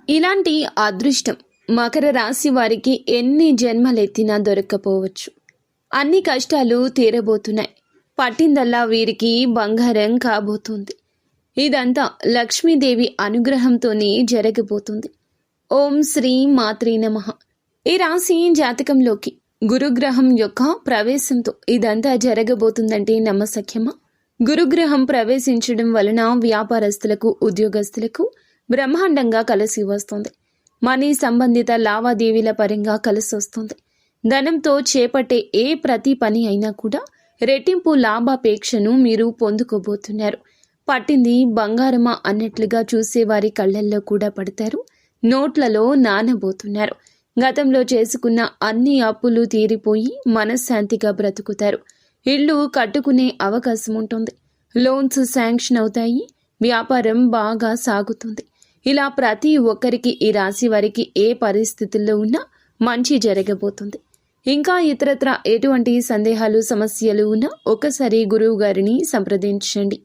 ఇలాంటి అదృష్టం మకర రాశి వారికి ఎన్ని జన్మలెత్తినా దొరక్కపోవచ్చు. అన్ని కష్టాలు తీరబోతున్నాయి. పట్టిందల్లా వీరికి బంగారం కాబోతుంది. ఇదంతా లక్ష్మీదేవి అనుగ్రహంతోనే జరగబోతుంది. ఓం శ్రీ మాత్రే నమః. ఈ రాశి జాతకంలోకి గురుగ్రహం యొక్క ప్రవేశంతో ఇదంతా జరగబోతుందంటే నమ్మశక్యమా? గురుగ్రహం ప్రవేశించడం వలన వ్యాపారస్తులకు, ఉద్యోగస్తులకు బ్రహ్మాండంగా కలిసి వస్తుంది. మనీ సంబంధిత లావాదేవీల పరంగా కలిసి వస్తుంది. ధనంతో చేపట్టే ప్రతి పని అయినా కూడా రెట్టింపు లాభాపేక్షను మీరు పొందుకోబోతున్నారు. పట్టింది బంగారమా అన్నట్లుగా చూసేవారి కళ్ళల్లో కూడా పడతారు. నోట్లలో నానబోతున్నారు. గతంలో చేసుకున్న అన్ని అప్పులు తీరిపోయి మనశ్శాంతిగా బ్రతుకుతారు. ఇళ్ళు కట్టుకునే అవకాశం ఉంటుంది. లోన్స్ శాంక్షన్ అవుతాయి. వ్యాపారం బాగా సాగుతుంది. ఇలా ప్రతి ఒక్కరికి, ఈ రాశి వారికి పరిస్థితుల్లో ఉన్నా మంచి జరగబోతుంది. ఇంకా ఇతరత్ర ఎటువంటి సందేహాలు, సమస్యలు ఉన్నా ఒకసారి గురువు గారిని సంప్రదించండి.